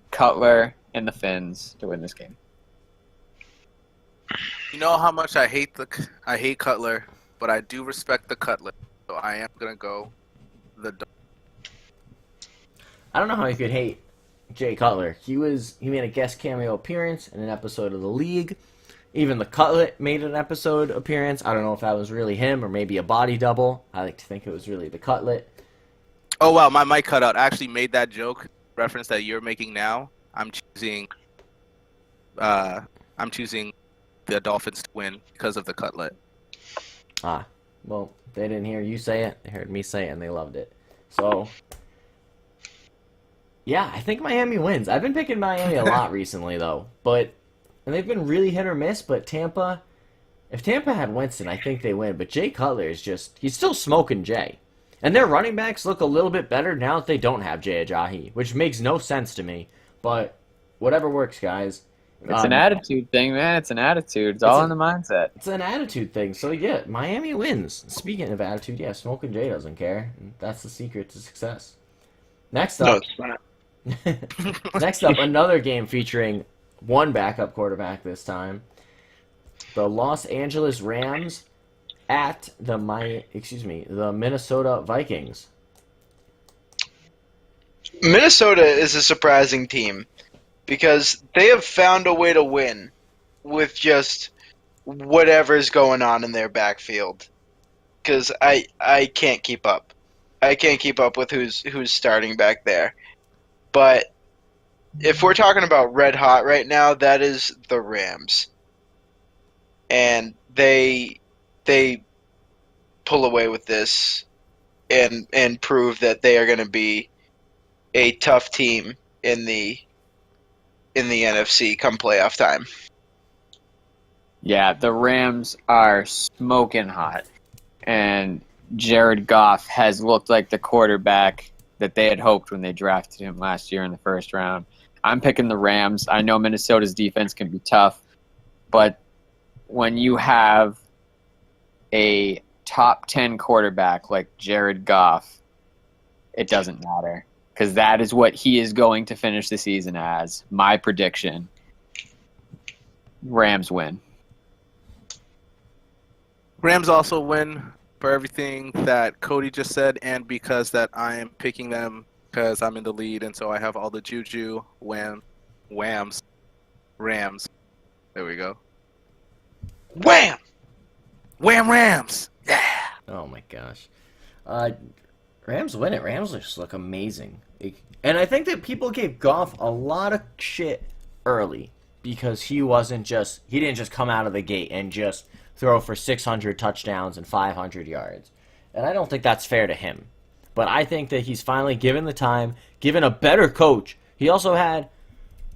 Cutler and the Fins to win this game. You know how much I hate Cutler, but I do respect the Cutler. So I am gonna go the. I don't know how you could hate Jay Cutler. He made a guest cameo appearance in an episode of The League. Even the Cutlet made an episode appearance. I don't know if that was really him or maybe a body double. I like to think it was really the Cutlet. Oh wow, my mic cut out. I actually made that joke reference that you're making now. I'm choosing the Dolphins to win because of the Cutlet. Ah, well, they didn't hear you say it. They heard me say it, and they loved it. So, yeah, I think Miami wins. I've been picking Miami a lot recently, though. And they've been really hit or miss, but if Tampa had Winston, I think they win. But Jay Cutler is he's still smoking Jay. And their running backs look a little bit better now that they don't have Jay Ajayi, which makes no sense to me. But whatever works, guys. It's an attitude thing, man. It's an attitude. It's all in the mindset. It's an attitude thing. So, yeah, Miami wins. Speaking of attitude, yeah, Smoking Jay doesn't care. That's the secret to success. Next up, another game featuring one backup quarterback this time. The Los Angeles Rams at the Minnesota Vikings. Minnesota is a surprising team because they have found a way to win with just whatever's going on in their backfield. Because I can't keep up. I can't keep up with who's starting back there. But if we're talking about red hot right now, that is the Rams. And they pull away with this and prove that they are going to be a tough team in the NFC come playoff time. Yeah, the Rams are smoking hot. And Jared Goff has looked like the quarterback that they had hoped when they drafted him last year in the first round. I'm picking the Rams. I know Minnesota's defense can be tough, but when you have a top 10 quarterback like Jared Goff, it doesn't matter because that is what he is going to finish the season as. My prediction, Rams win. Rams also win for everything that Cody just said, and because that I am picking them because I'm in the lead, and so I have all the juju, whams, Rams. There we go. Wham! Wham Rams! Yeah! Oh my gosh. Rams win it. Rams just look amazing. And I think that people gave Goff a lot of shit early because he didn't just come out of the gate and just throw for 600 touchdowns and 500 yards. And I don't think that's fair to him. But I think that he's finally given the time, given a better coach. He also had,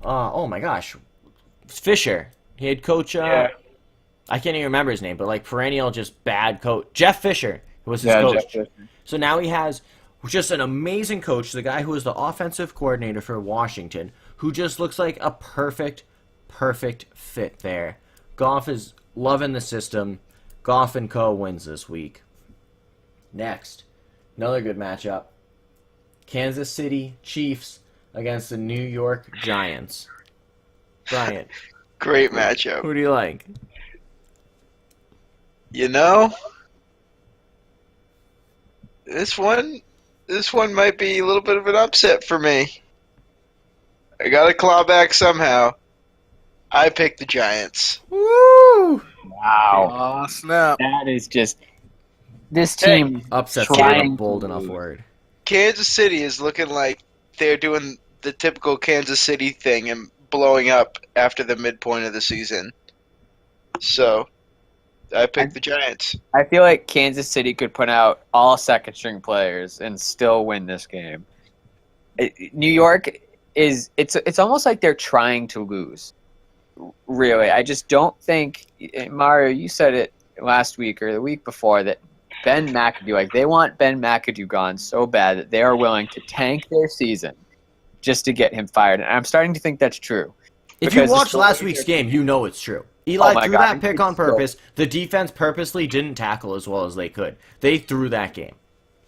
oh my gosh, Fisher. He had coach, I can't even remember his name, but like perennial just bad coach. Jeff Fisher was his coach. So now he has just an amazing coach, the guy who was the offensive coordinator for Washington, who just looks like a perfect fit there. Goff is loving the system. Goff and Co. wins this week. Next, another good matchup. Kansas City Chiefs against the New York Giants. Bryant. Great matchup. Who do you like? You know, this one might be a little bit of an upset for me. I gotta claw back somehow. I picked the Giants. Woo! Wow. Oh, snap. That is just this team Upset's trying not a bold to enough lose. word. Kansas City is looking like they're doing the typical Kansas City thing and blowing up after the midpoint of the season. So, I picked the Giants. I feel like Kansas City could put out all second string players and still win this game. New York it's almost like they're trying to lose. Really, I just don't think, Mario, you said it last week or the week before, that Ben McAdoo, like they want Ben McAdoo gone so bad that they are willing to tank their season just to get him fired. And I'm starting to think that's true. If you Because watched the last story- week's game, you know it's true. Eli my threw God, that pick on purpose. The defense purposely didn't tackle as well as they could. They threw that game.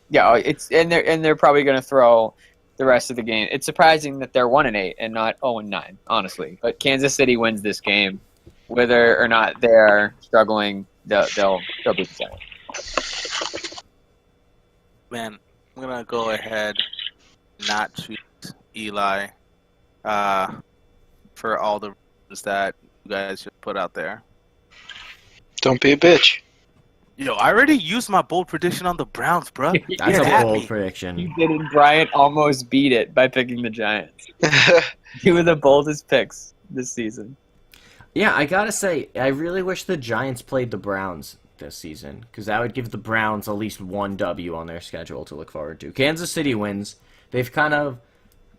Yeah, they're probably going to throw the rest of the game. It's surprising that they're 1-8 and not 0-9, honestly. But Kansas City wins this game, whether or not they're struggling. They'll beat the Giants. Man, I'm going to go ahead not choose Eli for all the reasons that you guys just put out there. Don't be a bitch. Yo, I already used my bold prediction on the Browns, bro. That's Get a at bold me. prediction. You did, and Bryant almost beat it by picking the Giants. Two of the boldest picks this season. Yeah, I gotta say, I really wish the Giants played the Browns this season, because that would give the Browns at least one W on their schedule to look forward to. Kansas City wins. They've kind of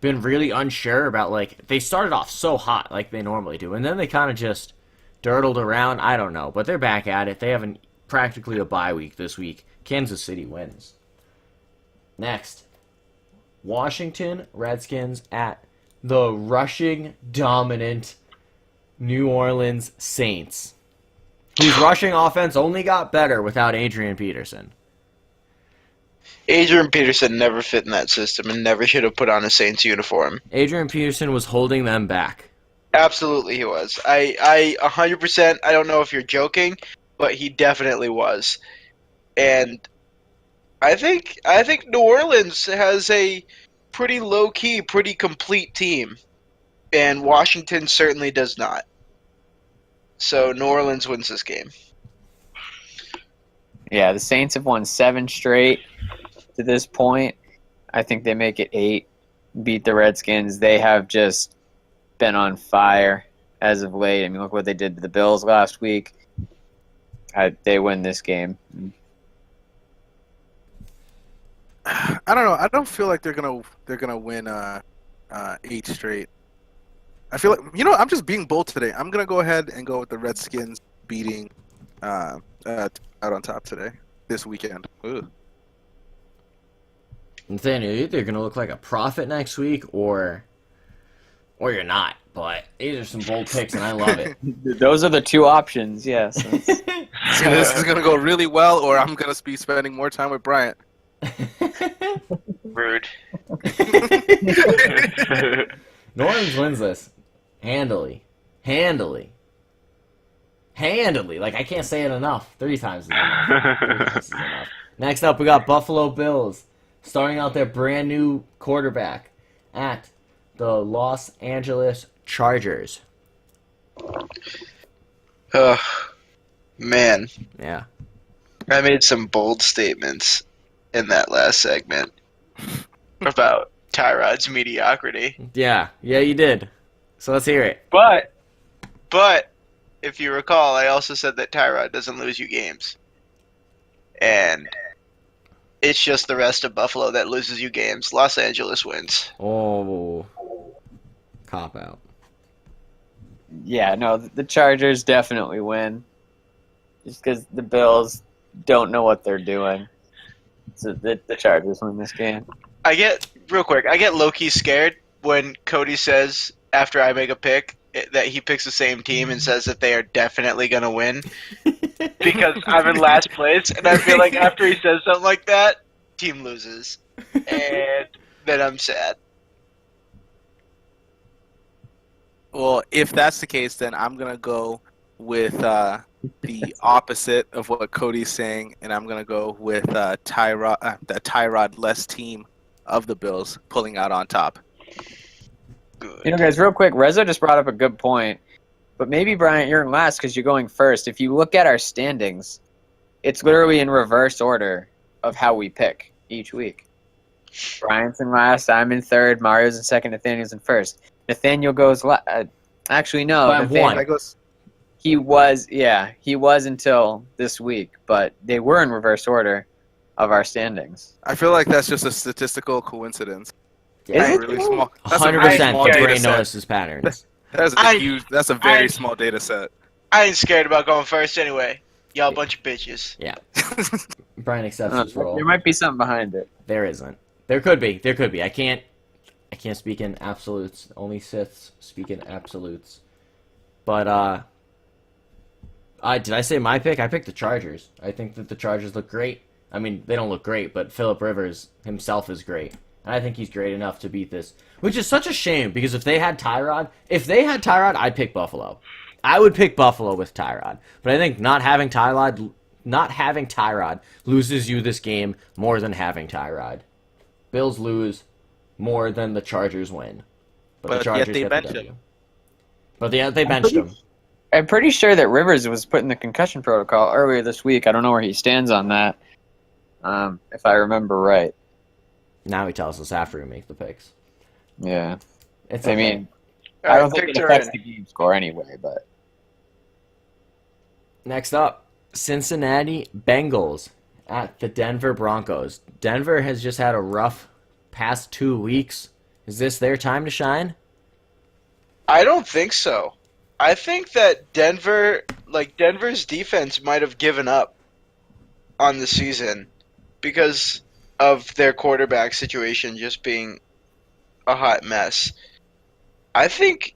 been really unsure about, like, they started off so hot like they normally do, and then they kind of just dirtled around. I don't know, but they're back at it. They have practically a bye week this week. Kansas City wins. Next, Washington Redskins at the rushing dominant New Orleans Saints, whose rushing offense only got better without Adrian Peterson. Adrian Peterson never fit in that system and never should have put on a Saints uniform. Adrian Peterson was holding them back. Absolutely he was. I 100%, I don't know if you're joking, but he definitely was. And I think New Orleans has a pretty low-key, pretty complete team. And Washington certainly does not. So New Orleans wins this game. Yeah, the Saints have won 7 straight to this point. I think they make it 8, beat the Redskins. They have just been on fire as of late. I mean, look what they did to the Bills last week. They win this game. I don't know. I don't feel like they're gonna win 8 straight. I feel like I'm just being bold today. I'm gonna go ahead and go with the Redskins beating out on top today this weekend. Ugh. Nathaniel, you're either gonna look like a prophet next week or you're not. But these are some bold picks, and I love it. Those are the 2 options. Yes. So this is gonna go really well, or I'm gonna be spending more time with Bryant. Rude. New Orleans wins this handily. Like, I can't say it enough. 3 times is enough. 3 times is enough. Next up, we got Buffalo Bills starting out their brand new quarterback at the Los Angeles Chargers. Man. Yeah. I made some bold statements in that last segment about Tyrod's mediocrity. Yeah, you did. So let's hear it. But if you recall, I also said that Tyrod doesn't lose you games. And it's just the rest of Buffalo that loses you games. Los Angeles wins. Oh, cop out. Yeah, no, the Chargers definitely win. Just because the Bills don't know what they're doing. So the Chargers win this game. I get low-key scared when Cody says, after I make a pick, that he picks the same team and says that they are definitely going to win. Because I'm in last place, and I feel like after he says something like that, team loses. And then I'm sad. Well, if that's the case, then I'm gonna go with the opposite of what Cody's saying, and I'm gonna go with the Tyrod-less team of the Bills pulling out on top. Good. You know, guys, real quick, Reza just brought up a good point. But maybe, Bryant, you're in last because you're going first. If you look at our standings, it's literally in reverse order of how we pick each week. Bryant's in last, I'm in third, Mario's in second, Nathaniel's in first. Nathaniel goes actually, no. By Nathaniel, one. I goes. he was until this week, but they were in reverse order of our standings. I feel like that's just a statistical coincidence. Is That's it? really small. That's a very 100% small the data brain set. notices patterns. That's a very small data set. I ain't scared about going first anyway. Y'all a bunch of bitches. Yeah. Brian accepts his role. There might be something behind it. There isn't. There could be. I can't speak in absolutes. Only Siths speak in absolutes. But did I say my pick? I picked the Chargers. I think that the Chargers look great. I mean, they don't look great, but Phillip Rivers himself is great. And I think he's great enough to beat this. Which is such a shame, because if they had Tyrod, I'd pick Buffalo. I would pick Buffalo with Tyrod. But I think not having Tyrod loses you this game more than having Tyrod. Bills lose more than the Chargers win. but But the Chargers yet they get the benched W. him. But they benched him. I'm pretty sure that Rivers was put in the concussion protocol earlier this week. I don't know where he stands on that, if I remember right. Now he tells us after we make the picks. Yeah. It's I okay. mean, All I right, don't think picks it are affects in. the game score anyway, but Next up, Cincinnati Bengals at the Denver Broncos. Denver has just had a rough past 2 weeks. Is this their time to shine? I don't think so. I think that Denver's defense might have given up on the season because of their quarterback situation just being a hot mess. I think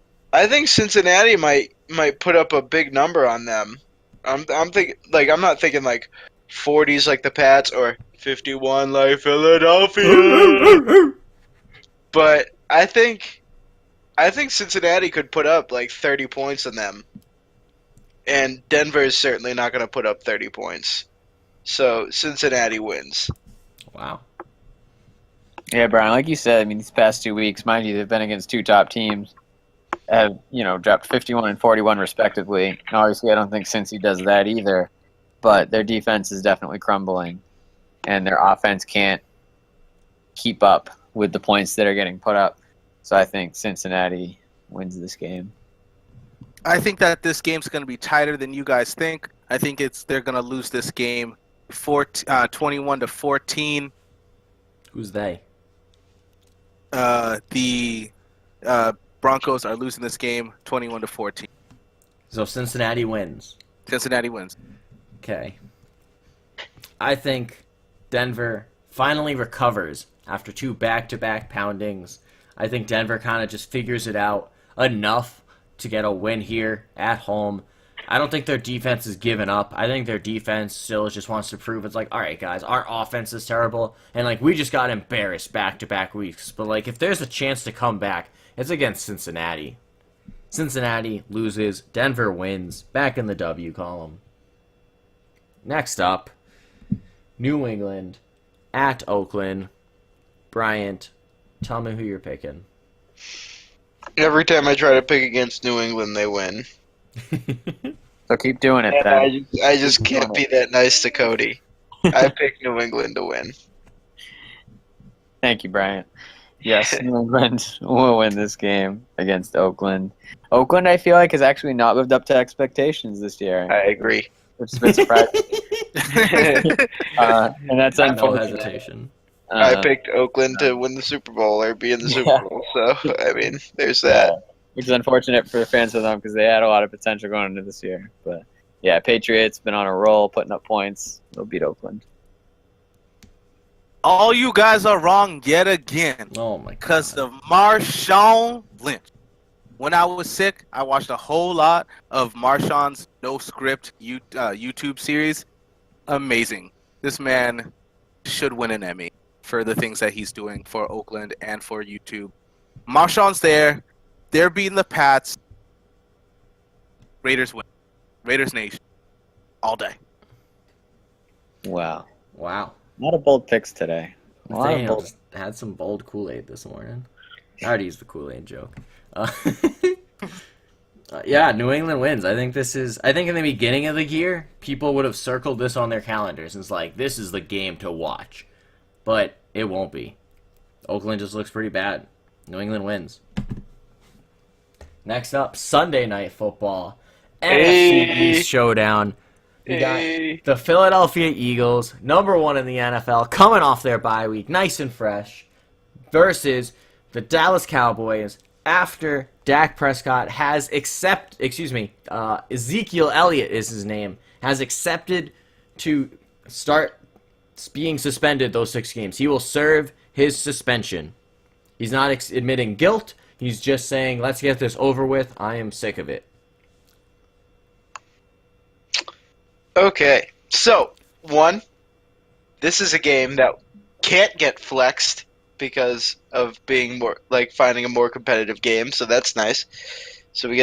Cincinnati might put up a big number on them. I'm thinking I'm not thinking like 40s like the Pats or 51 like Philadelphia. But I think Cincinnati could put up like 30 points on them. And Denver is certainly not going to put up 30 points. So Cincinnati wins. Wow. yeah, Brian, like you said, I mean, these past 2 weeks, mind you, they've been against two top teams, have dropped 51 and 41 respectively. And obviously, I don't think Cincy does that either. But their defense is definitely crumbling, and their offense can't keep up with the points that are getting put up. So I think Cincinnati wins this game. I think that this game's going to be tighter than you guys think. I think they're going to lose this game 21-14. Who's they? The Broncos are losing this game 21-14. So Cincinnati wins. Cincinnati wins. Okay. I think Denver finally recovers after 2 back-to-back poundings. I think Denver kind of just figures it out enough to get a win here at home. I don't think their defense is giving up. I think their defense still just wants to prove it's like, all right, guys, our offense is terrible, and like we just got embarrassed back-to-back weeks. But like if there's a chance to come back, it's against Cincinnati. Cincinnati loses, Denver wins, back in the W column. Next up, New England at Oakland. Bryant, tell me who you're picking. Every time I try to pick against New England, they win. So keep doing it, And then. I just can't be that nice to Cody. I picked New England to win. Thank you, Bryant. Yes, New England will win this game against Oakland. Oakland, I feel like, has actually not lived up to expectations this year, I agree. which has been surprising. And that's No unfortunate. hesitation. I picked Oakland to win the Super Bowl or be in the Super Bowl. So, I mean, there's that. Which is unfortunate for the fans of them because they had a lot of potential going into this year. But yeah, Patriots been on a roll, putting up points. They'll beat Oakland. All you guys are wrong yet again Oh my god. because of Marshawn Lynch. When I was sick, I watched a whole lot of Marshawn's no script YouTube series. Amazing. This man should win an Emmy for the things that he's doing for Oakland and for YouTube. Marshawn's there. They're beating the Pats. Raiders win. Raiders Nation. All day. Wow. Wow. A lot of bold picks today. A lot of Nathaniel bold. just had some bold Kool-Aid this morning. I already used the Kool-Aid joke. Yeah, New England wins. I think in the beginning of the year, people would have circled this on their calendars and it's like, this is the game to watch. But it won't be. Oakland just looks pretty bad. New England wins. Next up, Sunday Night Football. NFC East Showdown. We got the Philadelphia Eagles, number 1 in the NFL, coming off their bye week, nice and fresh, versus the Dallas Cowboys after Dak Prescott has Ezekiel Elliott is his name, has accepted to start being suspended those 6 games. He will serve his suspension. He's not admitting guilt. He's just saying, let's get this over with. I am sick of it. Okay, so, 1, this is a game that can't get flexed because of being more, finding a more competitive game, so that's nice. So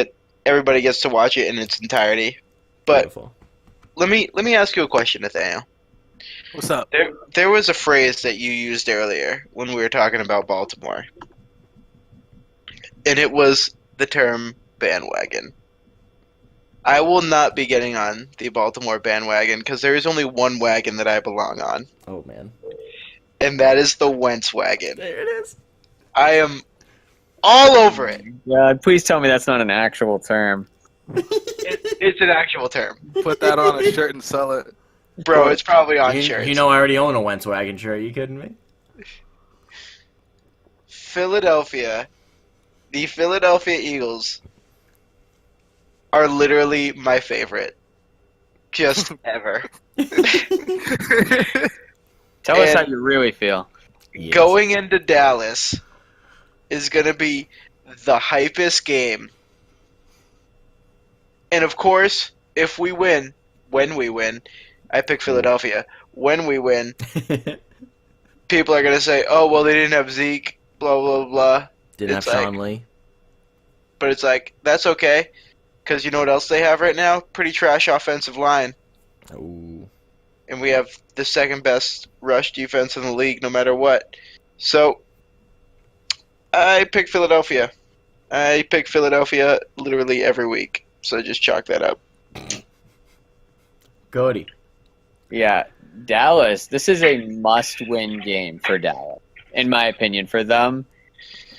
everybody gets to watch it in its entirety. But Beautiful. let me ask you a question, Nathaniel. What's up? There was a phrase that you used earlier when we were talking about Baltimore. and it was the term bandwagon. I will not be getting on the Baltimore bandwagon because there is only one wagon that I belong on, Oh man, and that is the Wentz wagon. there it is. I am all over it. Yeah, please tell me that's not an actual term. It's an actual term. Put that on a shirt and sell it. Bro, it's probably on shirts. You know, I already own a Wentz wagon shirt. Are you kidding me? Philadelphia, the Philadelphia Eagles are literally my favorite. Just ever. Tell us And- how you really feel. Yes. Going into Dallas is going to be the hypest game. And of course, if we win, when we win, I pick Philadelphia. When we win, people are going to say, oh, well, they didn't have Zeke, blah, blah, blah. Didn't It's have like- Sean Lee. But it's like, that's okay. Because you know what else they have right now? Pretty trash offensive line. Ooh. And we have the second best rush defense in the league no matter what. So, I pick Philadelphia. I pick Philadelphia literally every week. So just chalk that up. Cody. Yeah, Dallas. This is a must-win game for Dallas, in my opinion. For them,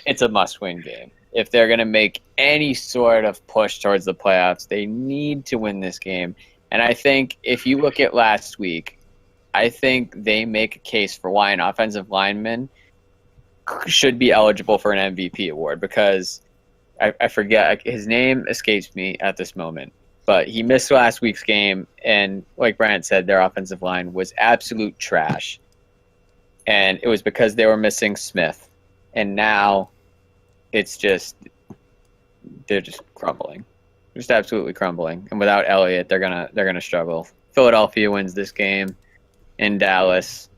it's a must-win game. If they're going to make any sort of push towards the playoffs, they need to win this game. And I think if you look at last week, I think they make a case for why an offensive lineman should be eligible for an MVP award because I forget, his name escapes me at this moment. But he missed last week's game, and like Bryant said, their offensive line was absolute trash. And it was because they were missing Smith. And now it's just, they're just crumbling. Just absolutely crumbling. And without Elliott, they're gonna struggle. Philadelphia wins this game, and Dallas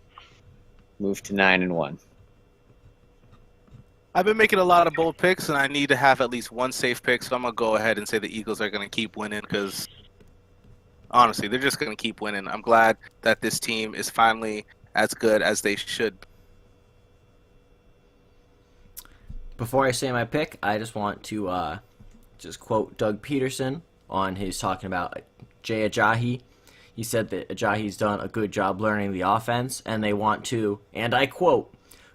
move to 9-1. I've been making a lot of bold picks, and I need to have at least one safe pick, so I'm going to go ahead and say the Eagles are going to keep winning because, honestly, they're just going to keep winning. I'm glad that this team is finally as good as they should be. Before I say my pick, I just want to just quote Doug Peterson on his talking about Jay Ajayi. He said that Ajayi's done a good job learning the offense, and they want to, and I quote,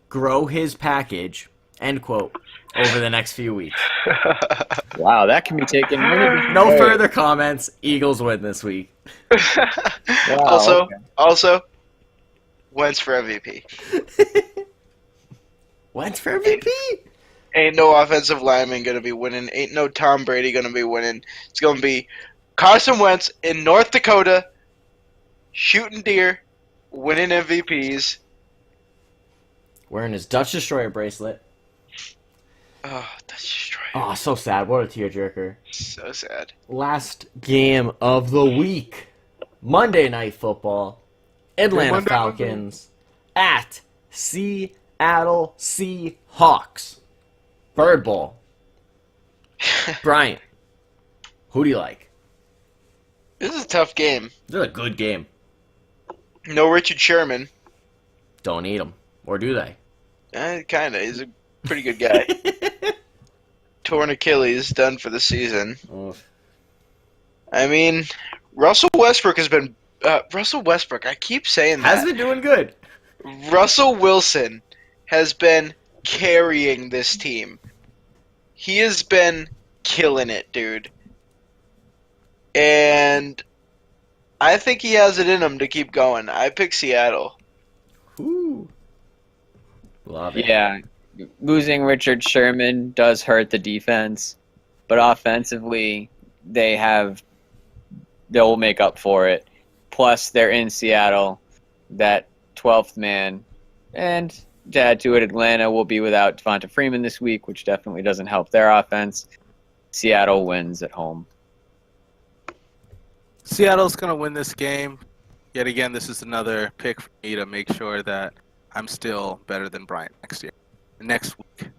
grow his package, end quote, over the next few weeks. Wow, that can be taken many different No ways. further comments. Eagles win this week. Wow, okay. Also, Wentz for MVP. Wentz for MVP? Ain't no offensive lineman gonna be winning. Ain't no Tom Brady gonna be winning. It's gonna be Carson Wentz in North Dakota, shooting deer, winning MVPs. Wearing his Dutch Destroyer bracelet. Oh, that's destroyed. Oh, so sad. What a tearjerker. So sad. Last game of the week. Monday Night Football. Atlanta Monday, Falcons at Seattle Seahawks. Bird Bowl. Bryant, who do you like? This is a tough game. This is a good game. No Richard Sherman. Don't need them. Or do they? Kinda. He's a pretty good guy. Torn Achilles, done for the season. Oof. I mean, Russell Westbrook has been... Russell Westbrook, I keep saying that. Has been doing good. Russell Wilson has been carrying this team. He has been killing it, dude. And I think he has it in him to keep going. I pick Seattle. Ooh. Love it. Yeah, losing Richard Sherman does hurt the defense, but offensively, they'll make up for it. Plus, they're in Seattle, that 12th man, and to add to it, Atlanta will be without Devonta Freeman this week, which definitely doesn't help their offense. Seattle wins at home. Seattle's going to win this game. Yet again, this is another pick for me to make sure that I'm still better than Bryant next week.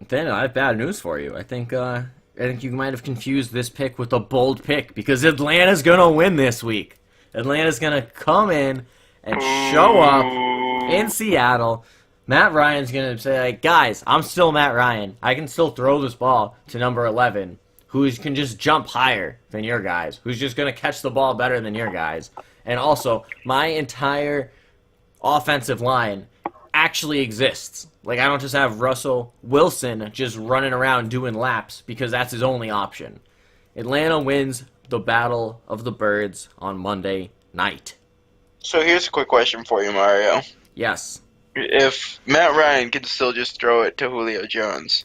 Then I have bad news for you. I think you might have confused this pick with a bold pick because Atlanta's gonna win this week. Atlanta's gonna come in and show up in Seattle, Matt Ryan's going to say, like, guys, I'm still Matt Ryan. I can still throw this ball to number 11, who can just jump higher than your guys, who's just going to catch the ball better than your guys. And also, my entire offensive line actually exists. Like, I don't just have Russell Wilson just running around doing laps because that's his only option. Atlanta wins the Battle of the Birds on Monday night. So here's a quick question for you, Mario. Yes. If Matt Ryan can still just throw it to Julio Jones,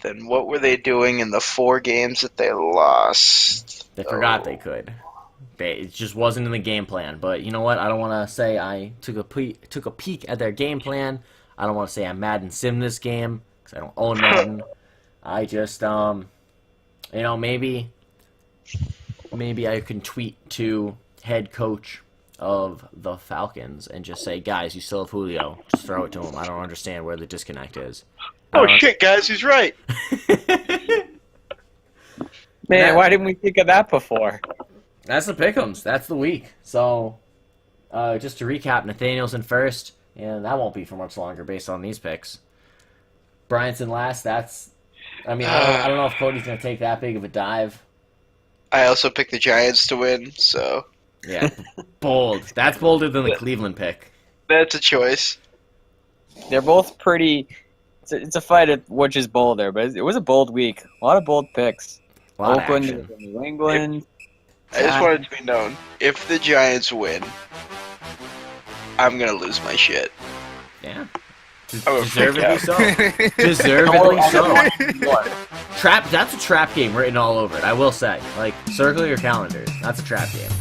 then what were they doing in the 4 games that they lost? They forgot they could. It just wasn't in the game plan. But you know what? I don't want to say I took a peek at their game plan. I don't want to say I Madden sim this game because I don't own Madden. I just, maybe I can tweet to head coach of the Falcons and just say, guys, you still have Julio. Just throw it to him. I don't understand where the disconnect is. Oh, shit, guys, he's right. Man, why didn't we think of that before? That's the pick'ems. That's the week. So, just to recap, Nathaniel's in first, and that won't be for much longer based on these picks. Bryant's in last. I don't know if Cody's going to take that big of a dive. I also picked the Giants to win, so... Yeah, bold. That's bolder than the Cleveland pick. That's a choice. They're both pretty... It's a fight at which is bolder, but it was a bold week. A lot of bold picks. A lot Oakland, of action. New England. I just wanted to be known, if the Giants win, I'm going to lose my shit. Yeah. I'm a Deservedly freak so. Deservedly so. That's a trap game written all over it, I will say. Like, circle your calendars. That's a trap game.